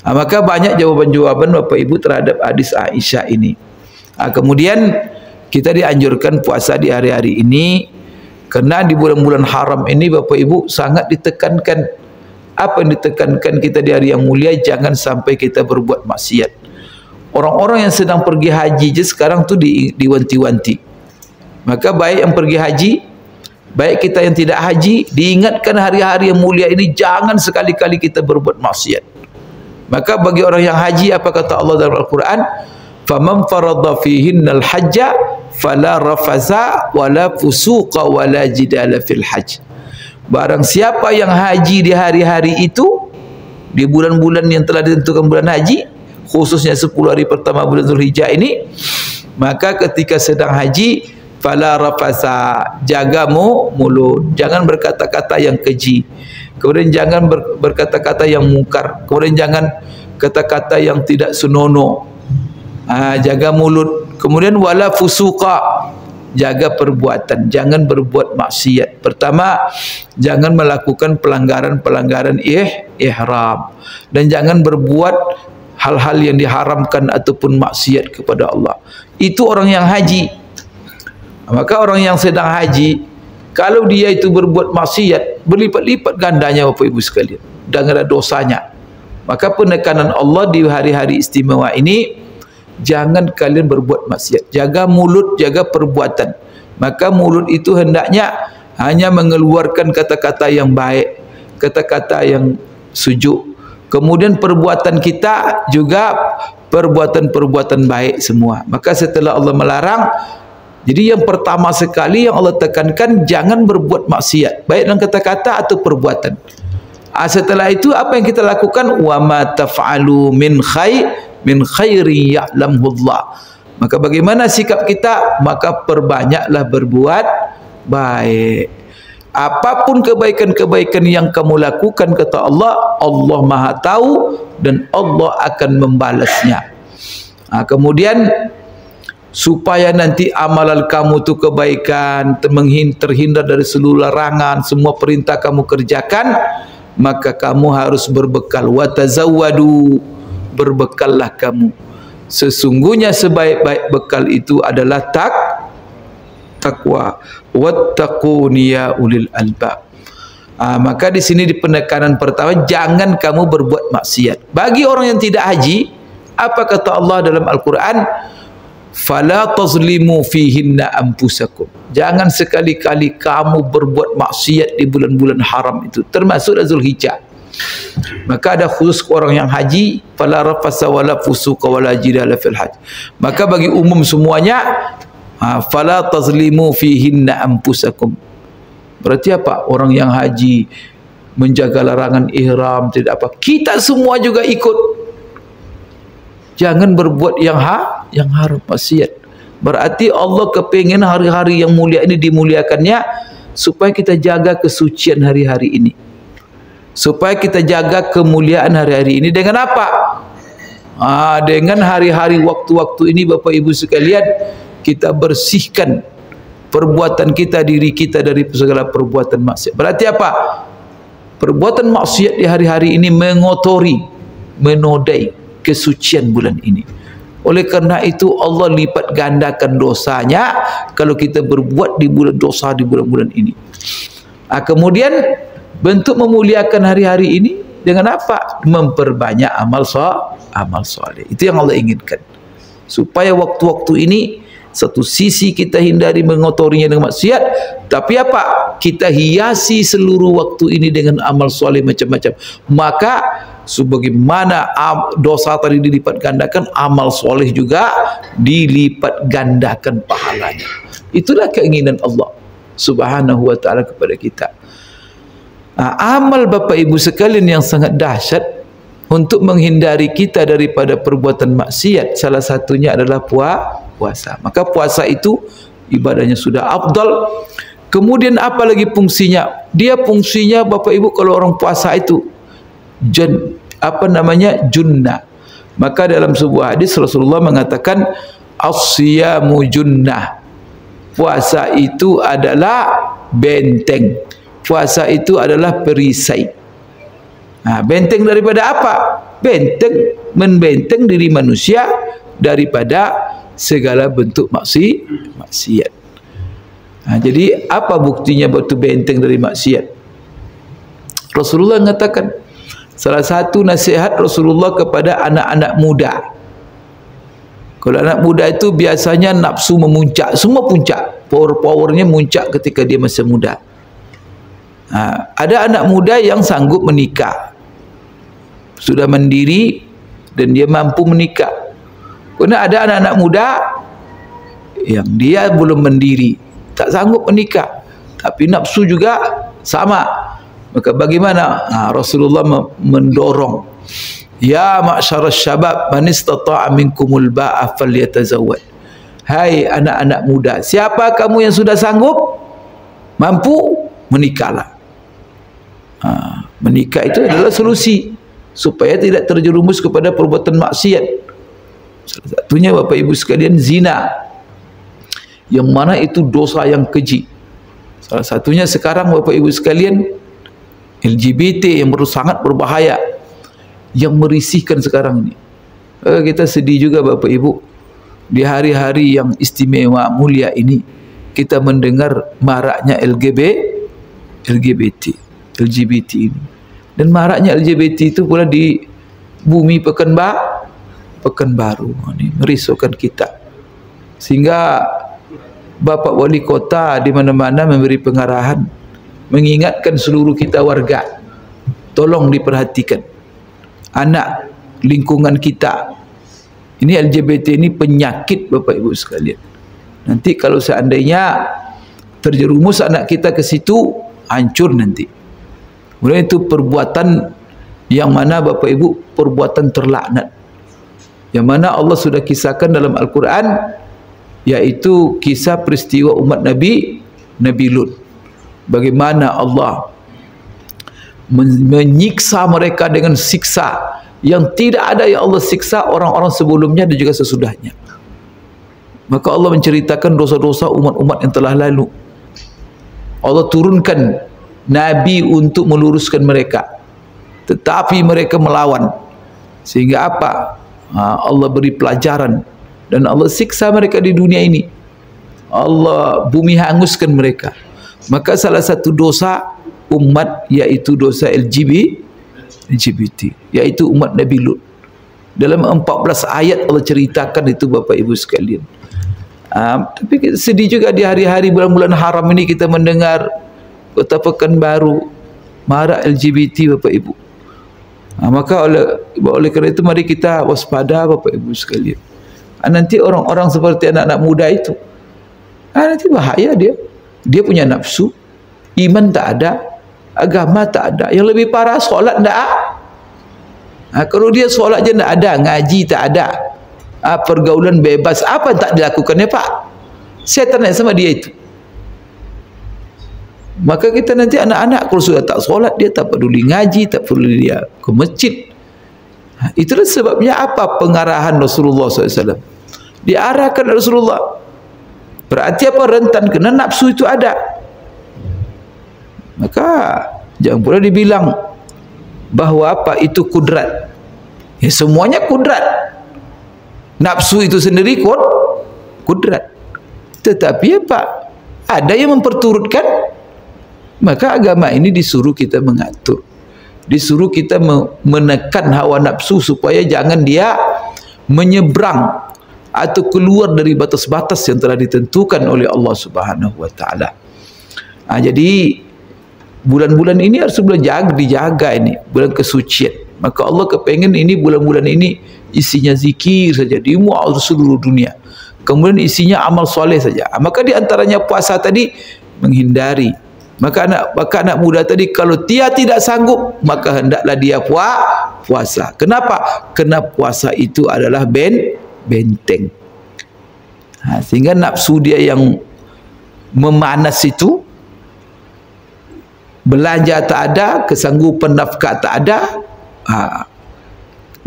Maka banyak jawaban-jawaban Bapak Ibu terhadap hadis Aisyah ini. Kemudian kita dianjurkan puasa di hari-hari ini karena di bulan-bulan haram ini Bapak Ibu sangat ditekankan. Apa yang ditekankan kita di hari yang mulia? Jangan sampai kita berbuat maksiat. Orang-orang yang sedang pergi haji je sekarang tu diwanti-wanti. Maka baik yang pergi haji, baik kita yang tidak haji, diingatkan hari-hari yang mulia ini jangan sekali-kali kita berbuat maksiat. Maka bagi orang yang haji, apa kata Allah dalam Al-Quran? Faman faradha fihinnal hajja fala rafatha wala fusuqa wala jidala fil hajj. Barang siapa yang haji di hari-hari itu, di bulan-bulan yang telah ditentukan bulan haji, khususnya 10 hari pertama bulan Dzulhijjah ini, maka ketika sedang haji, fala rafatha, jaga mulut, jangan berkata-kata yang keji, kemudian jangan berkata-kata yang mungkar, kemudian jangan kata-kata yang tidak senonoh, jaga mulut. Kemudian wala fusuqa, jaga perbuatan, jangan berbuat maksiat. Pertama, jangan melakukan pelanggaran-pelanggaran ihram, dan jangan berbuat hal-hal yang diharamkan ataupun maksiat kepada Allah. Itu orang yang haji. Maka orang yang sedang haji, kalau dia itu berbuat maksiat, berlipat-lipat gandanya Bapak Ibu sekalian, dan ada dosanya. Maka penekanan Allah di hari-hari istimewa ini, jangan kalian berbuat maksiat. Jaga mulut, jaga perbuatan. Maka mulut itu hendaknya hanya mengeluarkan kata-kata yang baik, kata-kata yang sujuk. Kemudian perbuatan kita juga perbuatan-perbuatan baik semua. Maka setelah Allah melarang, jadi yang pertama sekali yang Allah tekankan, jangan berbuat maksiat, baik dalam kata-kata atau perbuatan. Setelah itu apa yang kita lakukan? Wa ma taf'alu min khairi ya'lamullah. Maka bagaimana sikap kita? Maka perbanyaklah berbuat baik. Apapun kebaikan-kebaikan yang kamu lakukan, kata Allah, Allah Maha tahu dan Allah akan membalasnya. Kemudian supaya nanti amalan kamu tu kebaikan, terhindar dari seluruh larangan, semua perintah kamu kerjakan, maka kamu harus berbekal. Wa tazawwadu, berbekallah kamu. Sesungguhnya sebaik-baik bekal itu adalah takwa. Wattaquni ya ulil albab. Maka di sini di penekanan pertama, jangan kamu berbuat maksiat. Bagi orang yang tidak haji, apa kata Allah dalam Al-Quran? Fala tazlimu fihinna anfusakum. Jangan sekali-kali kamu berbuat maksiat di bulan-bulan haram itu, termasuk Zulhijjah. Maka ada khusus orang yang haji, fala rafasa wala fusuqa wala jidala fil hajj. Maka bagi umum semuanya, fala tazlimu fihinna anfusakum. Berarti apa? Orang yang haji menjaga larangan ihram, tidak apa. Kita semua juga ikut. Jangan berbuat yang haram, maksiat. Berarti Allah kepingin hari-hari yang mulia ini dimuliakannya supaya kita jaga kesucian hari-hari ini. Supaya kita jaga kemuliaan hari-hari ini dengan apa? Dengan hari-hari waktu-waktu ini Bapak Ibu sekalian, kita bersihkan perbuatan kita, diri kita dari segala perbuatan maksiat. Berarti apa? Perbuatan maksiat di hari-hari ini mengotori, menodai kesucian bulan ini. Oleh kerana itu Allah lipat gandakan dosanya kalau kita berbuat di bulan dosa di bulan-bulan ini. Kemudian bentuk memuliakan hari-hari ini dengan apa? Memperbanyak amal soleh. Itu yang Allah inginkan. Supaya waktu-waktu ini satu sisi kita hindari mengotorinya dengan maksiat, tapi apa? Kita hiasi seluruh waktu ini dengan amal soleh macam-macam. Maka sebagaimana dosa tadi dilipat gandakan, amal soleh juga dilipat gandakan pahalanya. Itulah keinginan Allah Subhanahu wa ta'ala kepada kita. Amal Bapak Ibu sekalian yang sangat dahsyat untuk menghindari kita daripada perbuatan maksiat, salah satunya adalah puasa. Maka puasa itu ibadahnya sudah afdal. Kemudian apa lagi fungsinya? Dia fungsinya Bapak Ibu, kalau orang puasa itu junnah. Maka dalam sebuah hadis Rasulullah mengatakan as-siyamu junnah. Puasa itu adalah benteng. Puasa itu adalah perisai. Benteng daripada apa? Benteng, membenteng diri manusia daripada segala bentuk maksiat. Jadi apa buktinya batu benteng dari maksiat? Rasulullah mengatakan, salah satu nasihat Rasulullah kepada anak-anak muda. Kalau anak muda itu biasanya nafsu memuncak, semua puncak, powernya muncak ketika dia masih muda. Ada anak muda yang sanggup menikah, sudah mandiri dan dia mampu menikah. Karena ada anak-anak muda yang dia belum mandiri, tak sanggup menikah, tapi nafsu juga sama. Maka bagaimana? Rasulullah mendorong, ya ma'syarasy syabab man istata'a minkumul ba'a falyatazawwaj. Hai anak-anak muda, siapa kamu yang sudah sanggup, mampu, menikahlah. Menikah itu adalah solusi supaya tidak terjerumus kepada perbuatan maksiat. Salah satunya Bapak Ibu sekalian zina, yang mana itu dosa yang keji. Salah satunya sekarang Bapak Ibu sekalian LGBT yang sangat berbahaya, yang merisihkan sekarang ini. Kita sedih juga Bapak Ibu, di hari-hari yang istimewa mulia ini kita mendengar maraknya LGBT ini. Dan maraknya LGBT itu pula di bumi Pekanbaru. Ini merisaukan kita. Sehingga Bapak Wali Kota di mana-mana memberi pengarahan, mengingatkan seluruh kita warga, tolong diperhatikan anak lingkungan kita. Ini LGBT ini penyakit Bapak Ibu sekalian. Nanti kalau seandainya terjerumus anak kita ke situ, hancur nanti. Kemudian itu perbuatan yang mana Bapak Ibu, perbuatan terlaknat, yang mana Allah sudah kisahkan dalam Al-Quran, yaitu kisah peristiwa umat Nabi Lut. Bagaimana Allah menyiksa mereka dengan siksa yang tidak ada yang Allah siksa orang-orang sebelumnya dan juga sesudahnya. Maka Allah menceritakan dosa-dosa umat-umat yang telah lalu. Allah turunkan Nabi untuk meluruskan mereka, tetapi mereka melawan. Sehingga apa? Allah beri pelajaran dan Allah siksa mereka di dunia ini. Allah bumi hanguskan mereka. Maka salah satu dosa umat yaitu dosa LGBT, yaitu umat Nabi Lut. Dalam 14 ayat Allah ceritakan itu, Bapak Ibu sekalian. Tapi sedih juga di hari-hari bulan-bulan haram ini kita mendengar Kota Pekanbaru marak LGBT, Bapak Ibu. Maka oleh kerana itu mari kita waspada, Bapak Ibu sekalian. Nanti orang-orang seperti anak-anak muda itu, nanti bahaya dia. Dia punya nafsu, iman tak ada, agama tak ada. Yang lebih parah, solat tak ada. Kalau dia solat je tak ada, ngaji tak ada, pergaulan bebas, apa tak dilakukannya Pak? Syaitan yang sama dia itu. Maka kita nanti anak-anak kalau sudah tak solat, dia tak peduli ngaji, tak peduli dia ke masjid. Itulah sebabnya apa pengarahan Rasulullah SAW. Diarahkan Rasulullah. Berarti apa? Rentan kena nafsu itu ada. Maka jangan pula dibilang bahawa apa itu kudrat. Ya, semuanya kudrat. Nafsu itu sendiri kudrat. Tetapi apa? Ada yang memperturutkan. Maka agama ini disuruh kita mengatur. Disuruh kita menekan hawa nafsu supaya jangan dia menyeberang atau keluar dari batas-batas yang telah ditentukan oleh Allah Subhanahu wa taala. Jadi bulan-bulan ini harus dijaga ini, bulan kesucian. Maka Allah kepengen ini bulan-bulan ini isinya zikir saja di seluruh dunia. Kemudian isinya amal soleh saja. Maka di antaranya puasa tadi menghindari. Maka anak muda tadi kalau dia tidak sanggup, maka hendaklah dia puasa. Kenapa? Kerana puasa itu adalah benteng. Sehingga nafsu dia yang memanas itu, belanja tak ada, kesanggupan nafkah tak ada,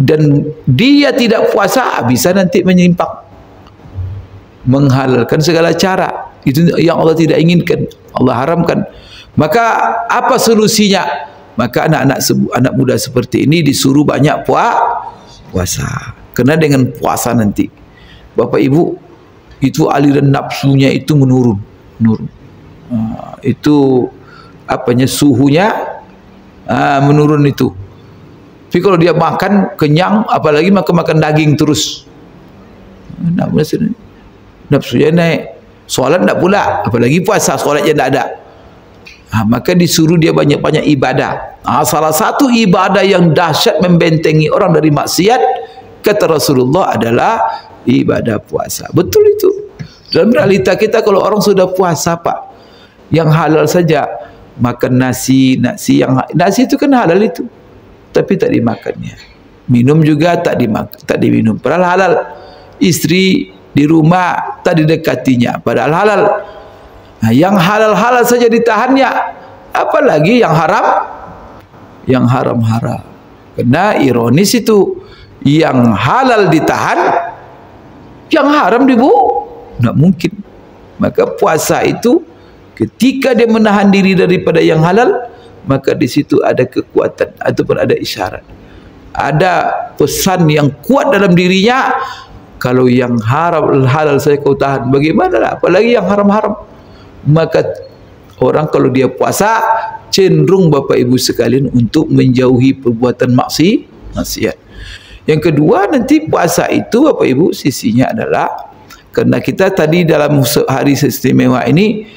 dan dia tidak puasa, bisa nanti menyimpang, menghalalkan segala cara. Itu yang Allah tidak inginkan, Allah haramkan. Maka apa solusinya? Maka anak muda seperti ini disuruh banyak puasa. Kerana dengan puasa nanti, Bapak Ibu, itu aliran nafsunya itu menurun. Itu apanya, suhunya menurun itu. Tapi kalau dia makan kenyang, apalagi makan daging terus, nafsunya naik. Solat tak pula, apalagi puasa, solat je tak ada. Maka disuruh dia banyak-banyak ibadah. Salah satu ibadah yang dahsyat membentengi orang dari maksiat, kata Rasulullah, adalah ibadah puasa. Betul itu. Dalam realita kita, kalau orang sudah puasa Pak, yang halal saja, makan nasi itu kan halal itu, tapi tak dimakannya. Minum juga tak diminum, padahal halal. Istri di rumah tak didekatinya, padahal halal. Yang halal-halal saja ditahannya, apalagi yang haram? Yang haram-haram. Karena ironis itu, yang halal ditahan, yang haram tak mungkin. Maka puasa itu ketika dia menahan diri daripada yang halal, maka di situ ada kekuatan ataupun ada isyarat, ada pesan yang kuat dalam dirinya. Kalau yang halal saya kau tahan, bagaimana lah, apalagi yang haram-haram. Maka orang kalau dia puasa, cenderung Bapak Ibu sekalian untuk menjauhi perbuatan maksiat. Yang kedua, nanti puasa itu Bapak Ibu sisinya adalah, kerana kita tadi dalam hari istimewa ini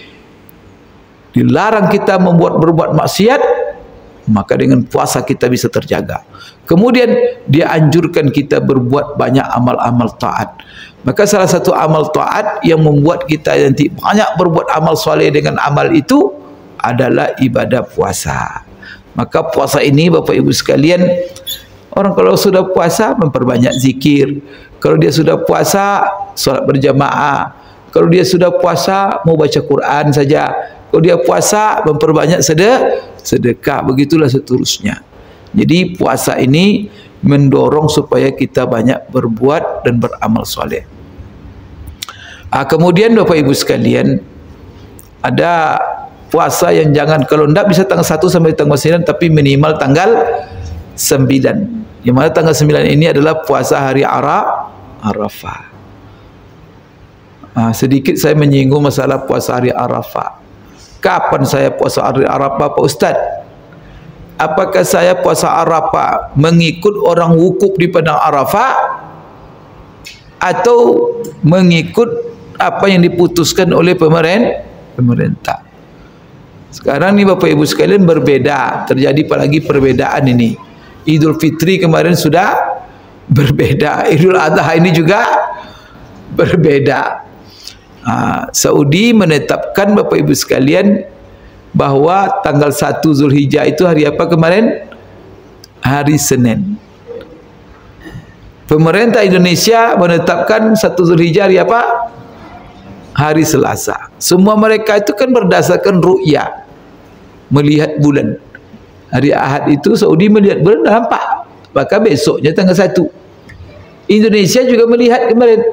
dilarang kita berbuat maksiat, maka dengan puasa kita bisa terjaga. Kemudian dia anjurkan kita berbuat banyak amal-amal taat. Maka salah satu amal taat yang membuat kita nanti banyak berbuat amal soleh dengan amal itu adalah ibadah puasa. Maka puasa ini Bapak Ibu sekalian, orang kalau sudah puasa memperbanyak zikir. Kalau dia sudah puasa, solat berjamaah. Kalau dia sudah puasa, mau baca Quran saja. Kalau dia puasa, memperbanyak sedekah. Begitulah seterusnya. Jadi puasa ini mendorong supaya kita banyak berbuat dan beramal soleh. Kemudian Bapak Ibu sekalian, ada puasa yang jangan, kalau tidak bisa tanggal 1 sampai tanggal 9, tapi minimal tanggal 9. Yang mana tanggal 9 ini adalah puasa hari Arafah. Sedikit saya menyinggung masalah puasa hari Arafah. Kapan saya puasa hari Arafah, Pak Ustaz? Apakah saya puasa Arafah mengikut orang wukuf di padang Arafah, atau mengikut apa yang diputuskan oleh pemerintah? Sekarang ni Bapak Ibu sekalian berbeda, terjadi apalagi perbedaan ini. Idul Fitri kemarin sudah berbeda, Idul Adha ini juga berbeda. Saudi menetapkan Bapak Ibu sekalian bahwa tanggal 1 Zulhijjah itu hari apa kemarin? Hari Senin. Pemerintah Indonesia menetapkan 1 Zulhijjah hari apa? Hari Selasa. Semua mereka itu kan berdasarkan ru'yah, melihat bulan. Hari Ahad itu Saudi melihat bulan, nampak. Maka besoknya tanggal 1. Indonesia juga melihat kemarin,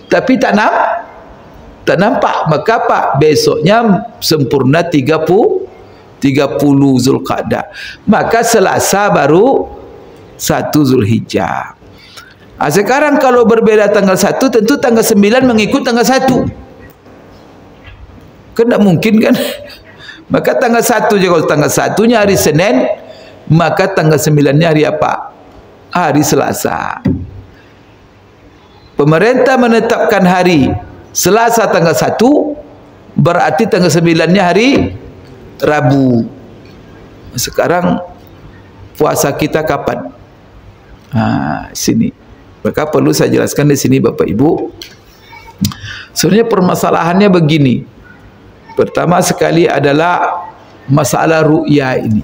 tapi tak nampak. Maka apa? Besoknya sempurna 30 Zulqa'dah. Maka Selasa baru 1 Zulhijjah. Sekarang kalau berbeda tanggal 1, tentu tanggal 9 mengikut tanggal 1. Kan tak mungkin kan? Maka tanggal 1 je, kalau tanggal 1-nya hari Senin, maka tanggal 9-nya hari apa? Hari Selasa. Pemerintah menetapkan hari Selasa tanggal 1, berarti tanggal 9-nya hari Rabu. Sekarang puasa kita kapan? Sini. Maka perlu saya jelaskan di sini Bapak Ibu. Sebenarnya permasalahannya begini. Pertama sekali adalah masalah ru'yah ini.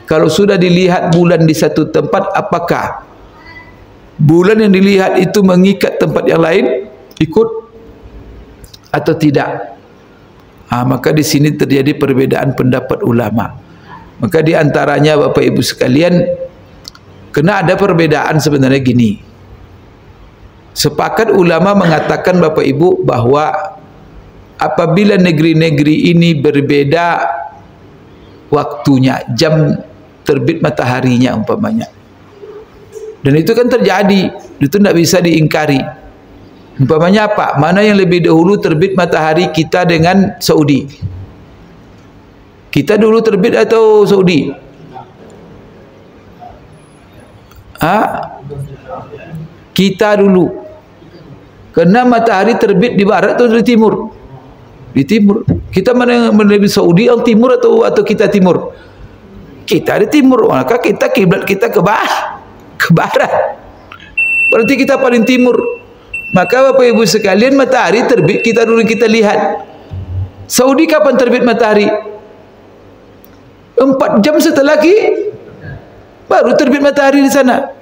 Kalau sudah dilihat bulan di satu tempat, apakah bulan yang dilihat itu mengikat tempat yang lain ikut atau tidak? Maka di sini terjadi perbedaan pendapat ulama. Maka di antaranya Bapak Ibu sekalian, kena ada perbedaan sebenarnya gini. Sepakat ulama mengatakan Bapak Ibu bahwa apabila negeri-negeri ini berbeda waktunya, jam terbit mataharinya umpamanya, dan itu kan terjadi, itu tidak bisa diingkari. Umpamanya apa? Mana yang lebih dahulu terbit matahari, kita dengan Saudi? Kita dulu terbit atau Saudi? Kita dulu. Kerana matahari terbit di barat atau di timur? Di timur. Kita mana yang lebih, Saudi atau timur, atau kita timur? Kita di timur. Maka kita kiblat kita ke barat. Berarti kita paling timur. Maka Bapak Ibu sekalian, matahari terbit kita dulu kita lihat. Saudi kapan terbit matahari? 4 jam setelah baru terbit matahari di sana.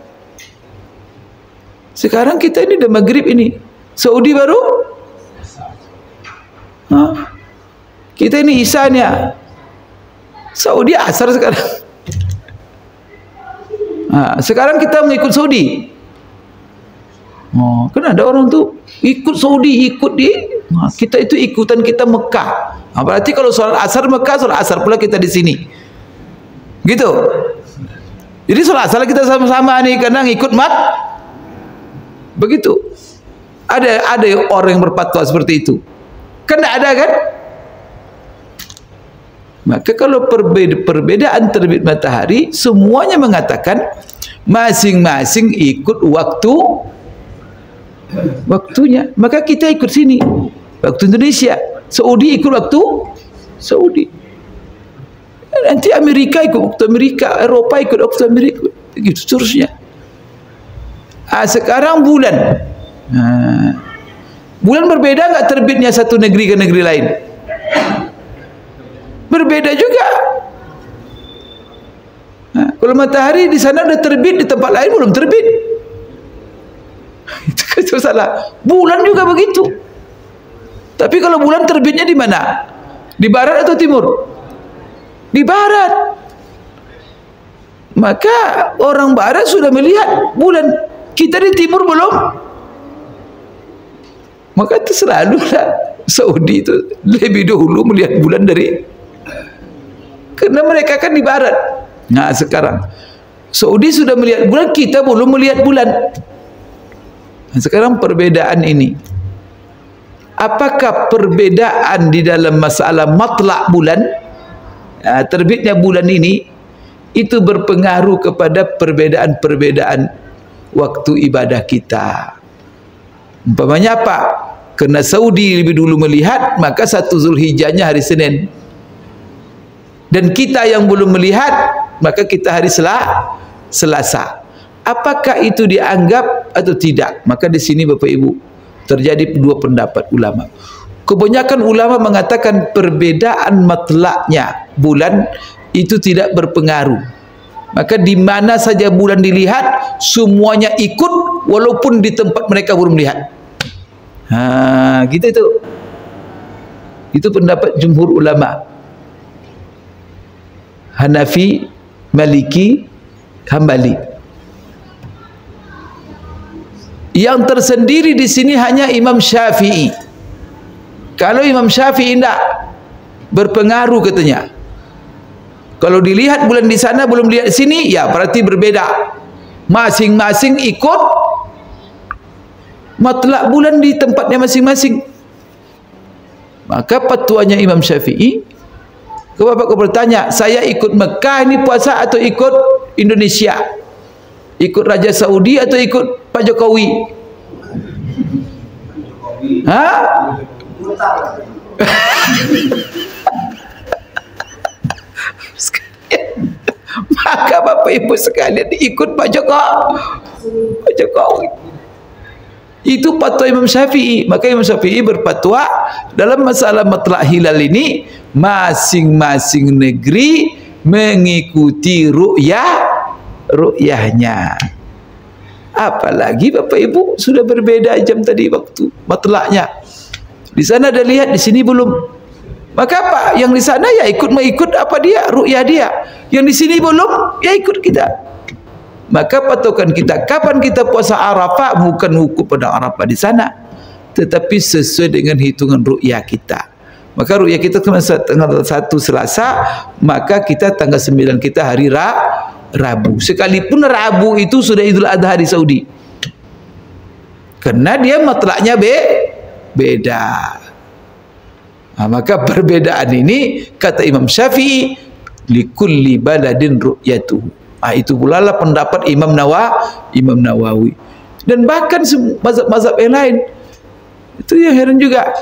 Sekarang kita ini dah maghrib ini. Saudi baru kita ini isanya. Saudi asar sekarang. Sekarang kita mengikut Saudi. Kan ada orang tu ikut Saudi, ikut di kita itu ikutan kita Mekah. Berarti kalau solat asar Mekah, solat asar pula kita di sini. Gitu. Jadi solat asar kita sama-sama nih, karena ngikut begitu. Ada orang yang berfatwa seperti itu. Kan tidak ada kan? Maka kalau perbedaan terbit matahari, semuanya mengatakan masing-masing ikut waktunya. Maka kita ikut sini, waktu Indonesia. Saudi ikut waktu Saudi. Nanti Amerika ikut waktu Amerika, Eropa ikut waktu Amerika, begitu seterusnya. Sekarang bulan. Bulan berbeda enggak terbitnya satu negeri ke negeri lain? Berbeda juga. Kalau matahari di sana sudah terbit, di tempat lain belum terbit. Itu salah. Bulan juga begitu. Tapi kalau bulan terbitnya di mana? Di barat atau timur? Di barat. Maka orang barat sudah melihat bulan. Kita di timur belum Maka itu selalulah Saudi itu lebih dahulu melihat bulan dari, karena mereka kan di barat. Nah sekarang Saudi sudah melihat bulan, kita belum melihat bulan. Nah, sekarang perbedaan ini, apakah perbedaan di dalam masalah matlak bulan, terbitnya bulan ini, itu berpengaruh kepada perbedaan-perbedaan waktu ibadah kita? Umpamanya apa? Karena Saudi lebih dulu melihat, maka 1 Zulhijjahnya hari Senin, dan kita yang belum melihat, maka kita hari Selasa. Apakah itu dianggap atau tidak? Maka di sini Bapak Ibu terjadi dua pendapat ulama. Kebanyakan ulama mengatakan perbedaan matlaknya bulan itu tidak berpengaruh. Maka di mana saja bulan dilihat, semuanya ikut walaupun di tempat mereka belum lihat. Gitu itu. Itu pendapat jumhur ulama. Hanafi, Maliki, Hambali. Yang tersendiri di sini hanya Imam Syafi'i. Kalau Imam Syafi'i tidak berpengaruh katanya. Kalau dilihat bulan di sana belum lihat di sini, ya berarti berbeda. Masing-masing ikut matlak bulan di tempatnya masing-masing. Maka fatwanya Imam Syafi'i, kalau Bapak bertanya, saya ikut Mekah ini puasa atau ikut Indonesia? Ikut Raja Saudi atau ikut Pak Jokowi? Maka Bapak Ibu sekalian ikut Pak Jokowi. Itu fatwa Imam Syafi'i. Maka Imam Syafi'i berfatwa dalam masalah matlak hilal ini, masing-masing negeri mengikuti ru'yahnya. Apalagi Bapak Ibu sudah berbeda jam tadi waktu matlaknya. Di sana ada lihat, di sini belum. Maka apa? Yang di sana ya mengikut apa dia, ru'yah dia. Yang di sini belum, ya ikut kita. Maka patokan kita kapan kita puasa Arafah bukan hukum pada Arafah di sana, tetapi sesuai dengan hitungan ru'yah kita. Maka ru'yah kita tanggal 1 Selasa, maka kita tanggal 9 kita hari Rabu. Sekalipun Rabu itu sudah Idul Adha di Saudi, karena dia matlaknya beda. Maka perbedaan ini kata Imam Syafi'i, likulli baladin ru'yatuhu. Itu pula lah pendapat Imam Nawawi. Dan bahkan mazhab-mazhab yang lain. Itu yang heran juga.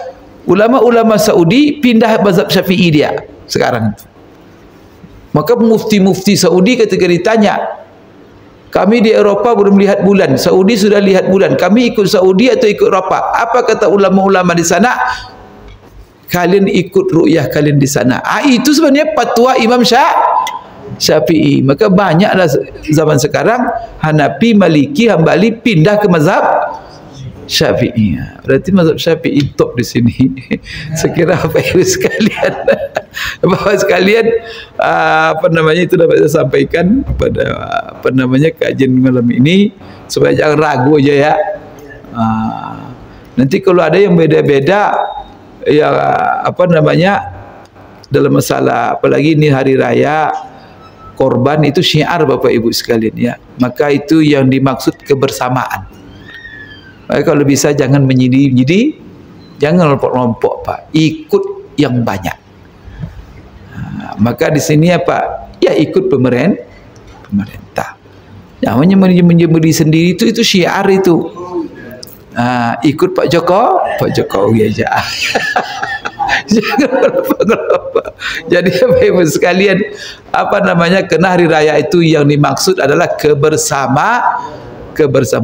Ulama-ulama Saudi pindah mazhab Syafi'i dia sekarang. Maka mufti-mufti Saudi ketika ditanya, kami di Eropa belum lihat bulan, Saudi sudah lihat bulan, kami ikut Saudi atau ikut Eropa? Apa kata ulama-ulama di sana? Kalian ikut ru'yah kalian di sana. Itu sebenarnya fatwa Imam Syafi'i. Maka banyaklah zaman sekarang Hanafi, Maliki, Hambali pindah ke mazhab Syafi'i. Berarti mazhab Syafi'i top di sini. Sekira Bapak Ibu sekalian, Bapak sekalian, itu dapat saya sampaikan pada kajian malam ini supaya jangan ragu aja ya. Nanti kalau ada yang beda-beda ya dalam masalah, apalagi ini hari raya korban, itu syiar Bapak Ibu sekalian ya. Maka itu yang dimaksud kebersamaan. Maka kalau bisa jangan menyidi-nyidi, jangan lompok-lompok Pak, ikut yang banyak. Maka di sini apa? Ya ikut pemerintah. Namanya menyembeli sendiri itu syiar itu. Ikut Pak Jokowi aja. Jangan berlomba-lomba. Jadi Bapak Ibu sekalian, kena hari raya itu yang dimaksud adalah kebersamaan.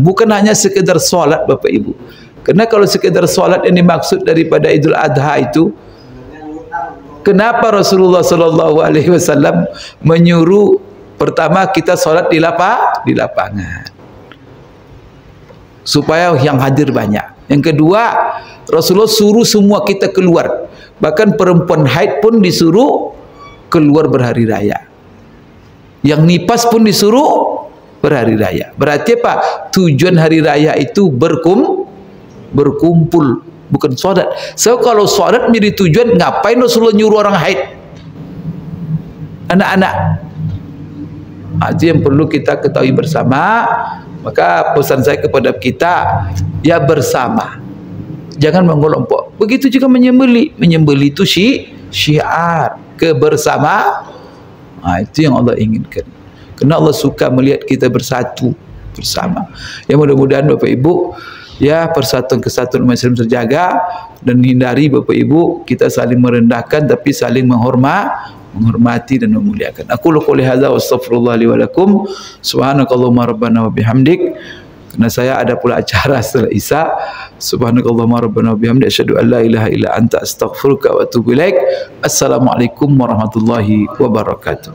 Bukan hanya sekedar solat Bapak Ibu. Karena kalau sekedar solat yang dimaksud daripada Idul Adha itu, kenapa Rasulullah SAW menyuruh pertama kita solat di lapangan, supaya yang hadir banyak. Yang kedua, Rasulullah suruh semua kita keluar. Bahkan perempuan haid pun disuruh keluar berhari raya. Yang nipas pun disuruh berhari raya. Berarti apa? Tujuan hari raya itu berkumpul bukan solat. So kalau solat menjadi tujuan, ngapain Rasulullah nyuruh orang haid? Anak-anak. Itu yang perlu kita ketahui bersama. Maka pesan saya kepada kita, ya bersama, jangan mengelompok. Begitu juga menyembeli. Menyembeli itu syiar kebersamaan. Itu yang Allah inginkan. Kerana Allah suka melihat kita bersatu bersama. Ya mudah-mudahan Bapak Ibu, ya persatuan kesatuan umat Islam terjaga, dan hindari Bapak Ibu kita saling merendahkan, tapi saling menghormati dan memuliakan. Aku qouli hadza wa astaghfirullah li wa lakum. Subhanakallahumma rabbana wa bihamdik. Karena saya ada pula acara setelah Isya. Subhanakallahumma rabbana wa bihamdik, asyhadu an la ilaha illa anta, astaghfiruka wa atubu ilaik. Assalamualaikum warahmatullahi wabarakatuh.